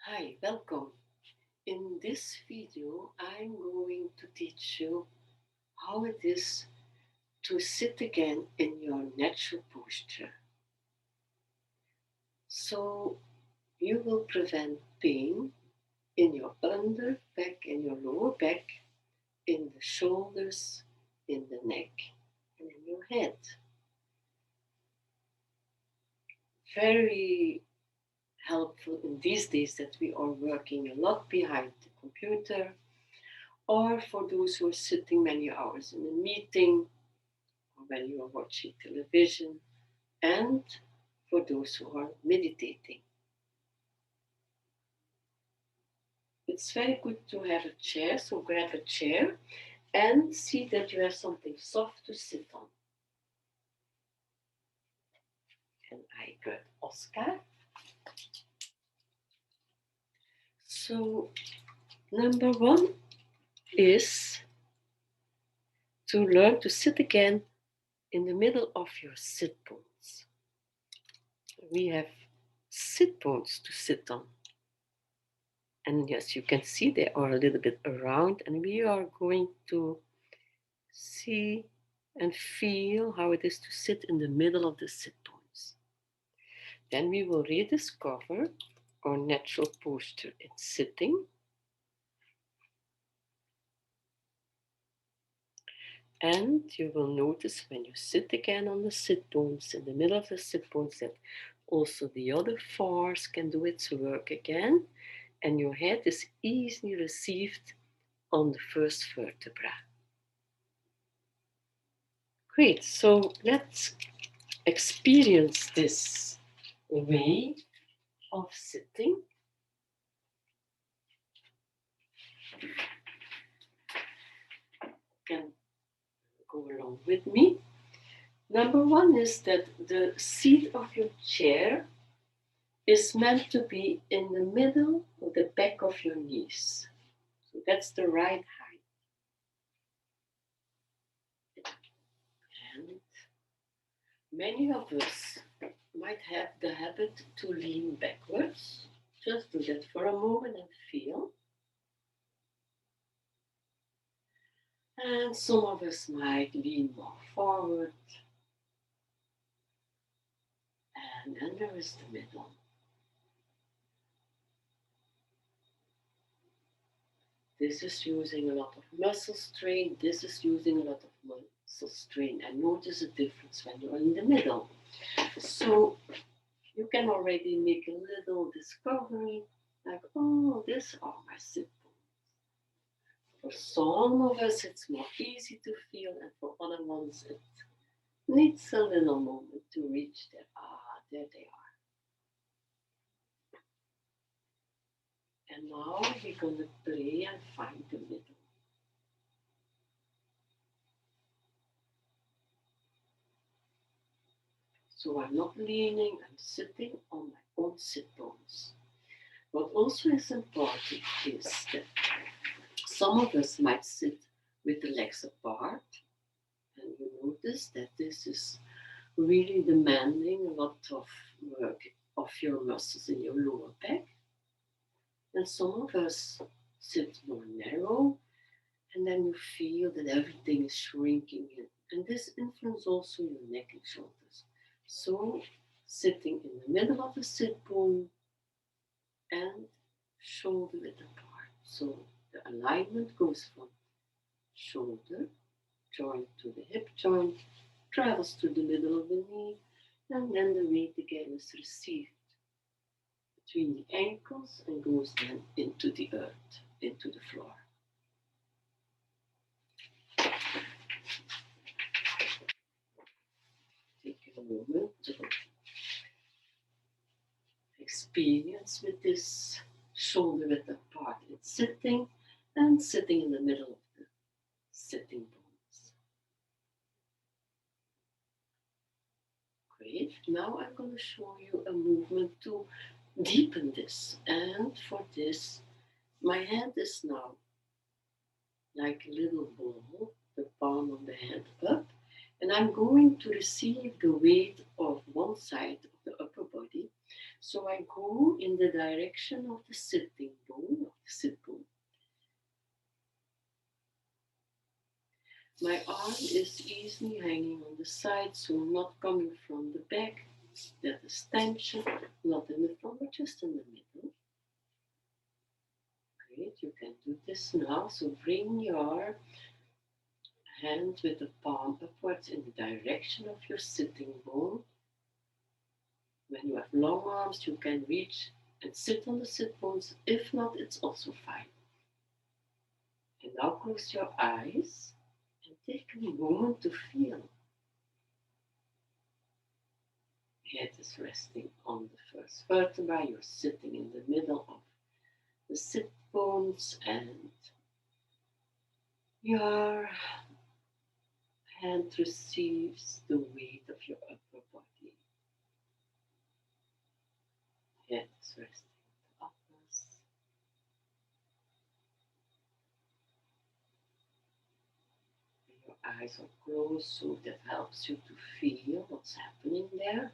Hi, welcome. In this video, I'm going to teach you how it is to sit again in your natural posture. So you will prevent pain in your under back, in your lower back, in the shoulders, in the neck, and in your head. Very helpful in these days that we are working a lot behind the computer, or for those who are sitting many hours in a meeting, or when you are watching television, and for those who are meditating. It's very good to have a chair, so grab a chair and see that you have something soft to sit on. And I grab Oscar. So, number one is to learn to sit again in the middle of your sit bones. We have sit bones to sit on. And yes, you can see they are a little bit around, and we are going to see and feel how it is to sit in the middle of the sit bones. Then we will rediscover our natural posture in sitting. And you will notice when you sit again on the sit bones, in the middle of the sit bones, that also the other force can do its work again, and your head is easily received on the first vertebra. Great, so let's experience this way of sitting. You can go along with me. Number one is that the seat of your chair is meant to be in the middle of the back of your knees. So that's the right height. And many of us might have the habit to lean backwards. Just do that for a moment and feel. And some of us might lean more forward. And then there is the middle. This is using a lot of muscle strain. This is using a lot of muscle strain. And notice a difference when you're in the middle. So you can already make a little discovery, like, oh, these are my sit bones. For some of us, it's more easy to feel, and for other ones, it needs a little moment to reach there. Ah, there they are. And now we're going to play and find the middle. So I'm not leaning, I'm sitting on my own sit bones. What also is important is that some of us might sit with the legs apart, and you notice that this is really demanding a lot of work of your muscles in your lower back. And some of us sit more narrow, and then you feel that everything is shrinking in. And this influences also your neck and shoulders. So, sitting in the middle of the sit bone and shoulder width apart. So, the alignment goes from shoulder joint to the hip joint, travels to the middle of the knee, and then the weight again is received between the ankles and goes then into the earth, into the floor. Take a moment to experience with this shoulder width apart. It's sitting and sitting in the middle of the sitting bones. Great. Now I'm going to show you a movement to deepen this. And for this, my hand is now like a little ball, the palm of the hand up, and I'm going to receive the weight of one side of the upper body. So I go in the direction of the sitting bone, of the sit bone. My arm is easily hanging on the side, so not coming from the back. That is tension, not in the front, but just in the middle. Great, you can do this now. So bring your hand with the palm upwards in the direction of your sitting bone. When you have long arms, you can reach and sit on the sit bones. If not, it's also fine. And now close your eyes and take a moment to feel. Head is resting on the first vertebra. You're sitting in the middle of the sit bones, and your hand receives the weight of your upper body. Head is resting on the uppers. Your eyes are closed, so that helps you to feel what's happening there.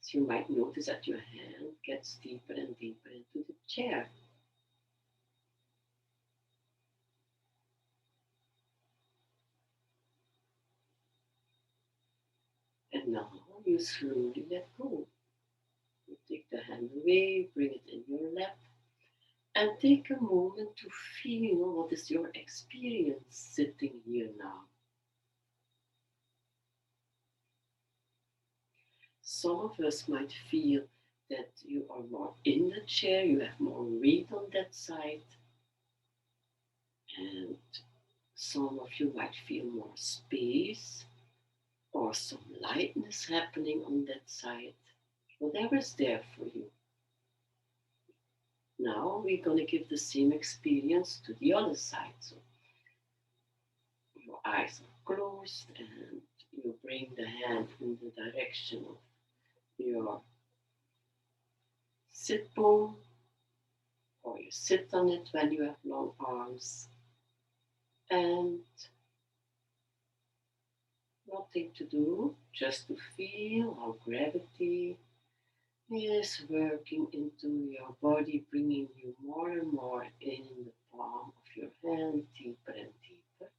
So you might notice that your hand gets deeper and deeper into the chair. And now you slowly let go. You take the hand away, bring it in your lap, and take a moment to feel what is your experience sitting here now. Some of us might feel that you are more in the chair, you have more weight on that side, and some of you might feel more space or some lightness happening on that side. Whatever is there for you. Now we're going to give the same experience to the other side. So your eyes are closed and you bring the hand in the direction of your sit bone, or you sit on it when you have long arms, and nothing to do, just to feel how gravity is working into your body, bringing you more and more in the palm of your hand, deeper and deeper.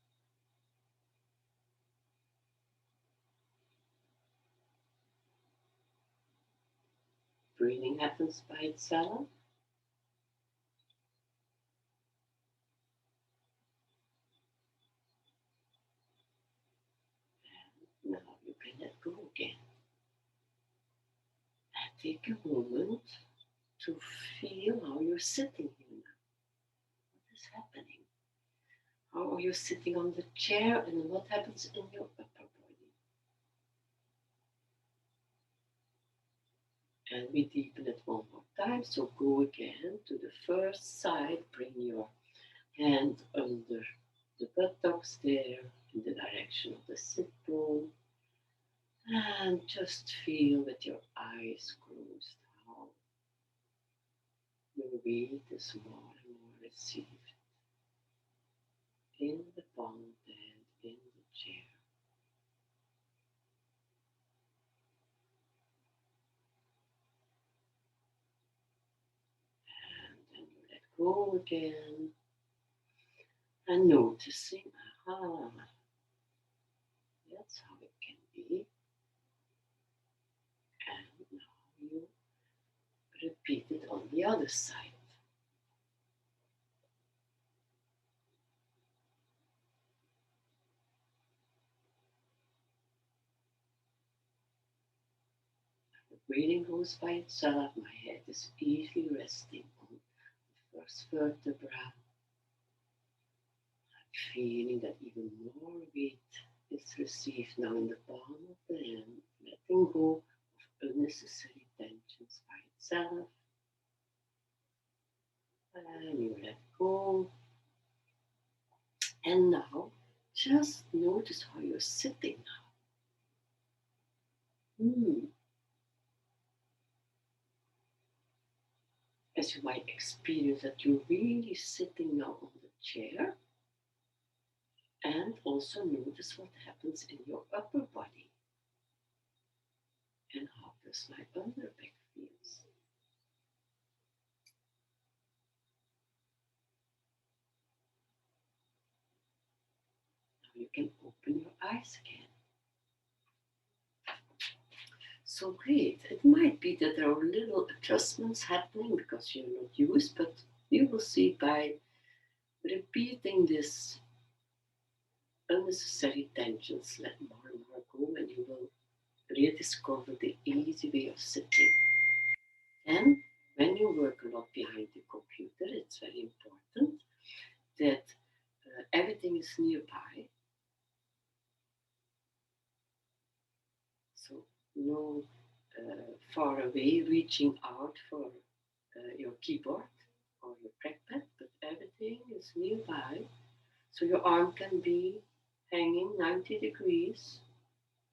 Breathing happens by itself. And now you can let go again. And take a moment to feel how you're sitting here now. What is happening? How are you sitting on the chair, and what happens in your upper body? And we deepen it one more time. So go again to the first side. Bring your hand under the buttocks there in the direction of the sit bone. And just feel with your eyes closed how your weight is more and more received in the palm and in the chair. And then you let go again and noticing, aha, that's how it can be. And now you repeat it on the other side. The breathing goes by itself. My head is easily resting on the first vertebra. Feeling that even more weight is received now in the palm of the hand, letting go of unnecessary tensions by itself. And you let go. And now, just notice how you're sitting now. As you might experience that you're really sitting now on the chair. And also notice what happens in your upper body. And how does my underback rise again. So great. It might be that there are little adjustments happening because you're not used, but you will see by repeating this unnecessary tensions, let more and more go, and you will rediscover the easy way of sitting. And when you work a lot behind the computer, it's very important that everything is nearby. So no far away reaching out for your keyboard or your trackpad, but everything is nearby. So your arm can be hanging 90 degrees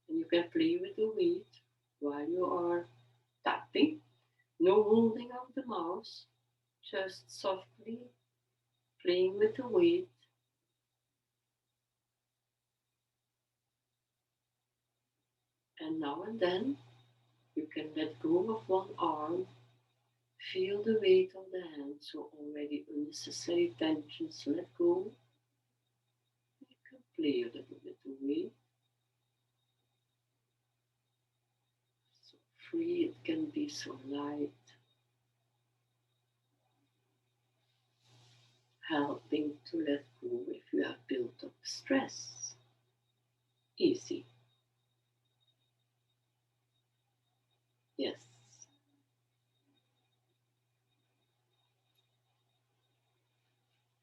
and you can play with the weight while you are tapping. No holding of the mouse, just softly playing with the weight. And now and then you can let go of one arm, feel the weight of the hand, so already unnecessary tensions let go. You can play a little bit the weight. So free, it can be so light, helping to let go if you have built up stress. Easy. Yes.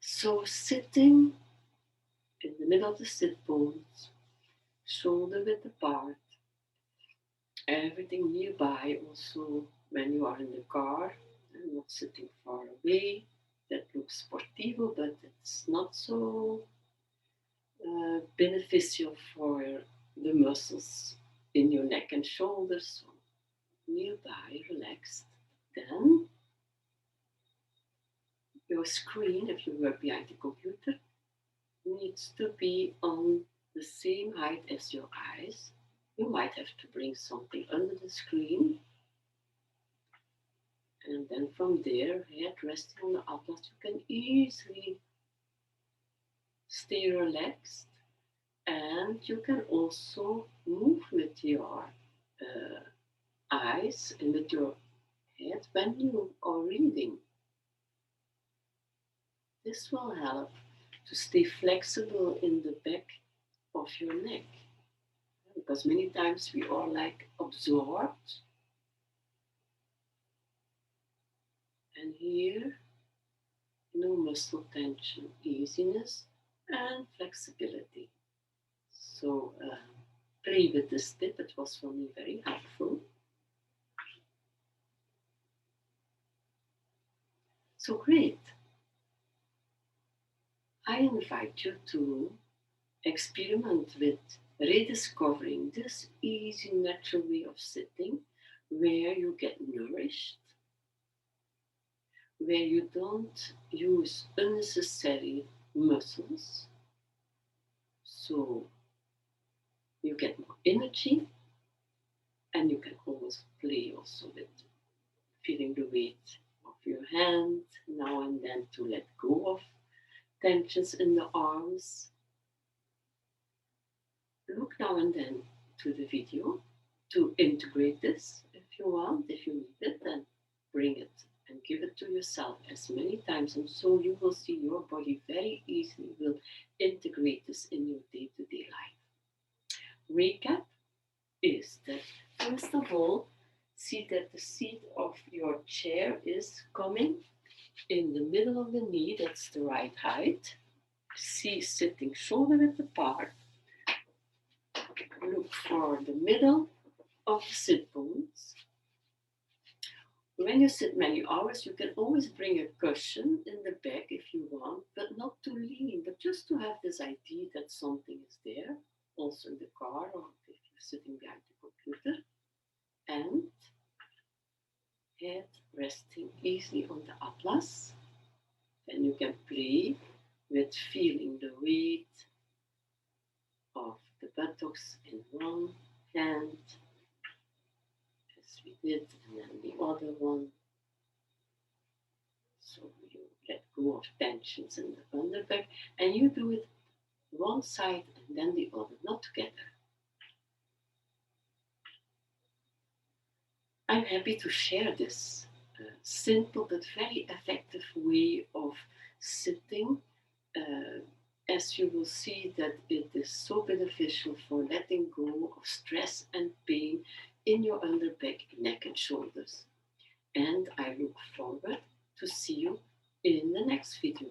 So sitting in the middle of the sit bones, shoulder width apart, everything nearby. Also, when you are in the car and not sitting far away, that looks sportivo, but it's not so beneficial for the muscles in your neck and shoulders. So nearby, relaxed. Then your screen, if you work behind the computer, needs to be on the same height as your eyes. You might have to bring something under the screen. And then from there, head resting on the atlas, you can easily stay relaxed. And you can also move with your eyes and with your head when you are reading. This will help to stay flexible in the back of your neck. Because many times we are like absorbed. And here, no muscle tension, easiness and flexibility. So play with this tip, it was for me very helpful. So great. I invite you to experiment with rediscovering this easy, natural way of sitting where you get nourished, where you don't use unnecessary muscles, so you get more energy, and you can always play also with feeling the weight of your hand now and then to let go of tensions in the arms. Look now and then to the video to integrate this if you want, if you need it, then bring it and give it to yourself as many times, and so you will see your body very easily will integrate this in your day-to-day life. Recap is that first of all, see that the seat of your chair is coming in the middle of the knee, that's the right height. See sitting shoulder width apart. Look for the middle of the sit bones. When you sit many hours, you can always bring a cushion in the back if you want, but not to lean, but just to have this idea that something is there, also in the car or if you're sitting behind the computer. And head resting easily on the atlas. Then you can play with feeling the weight of the buttocks in one hand, as we did, and then the other one. So you let go of tensions in the underback, and you do it one side and then the other, not together. I'm happy to share this simple but very effective way of sitting, as you will see that it is so beneficial for letting go of stress and pain in your under back, neck and shoulders. And I look forward to see you in the next video.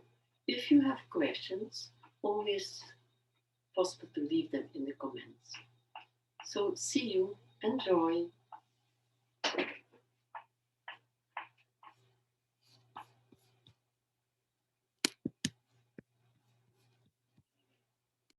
If you have questions, always possible to leave them in the comments. So see you, enjoy.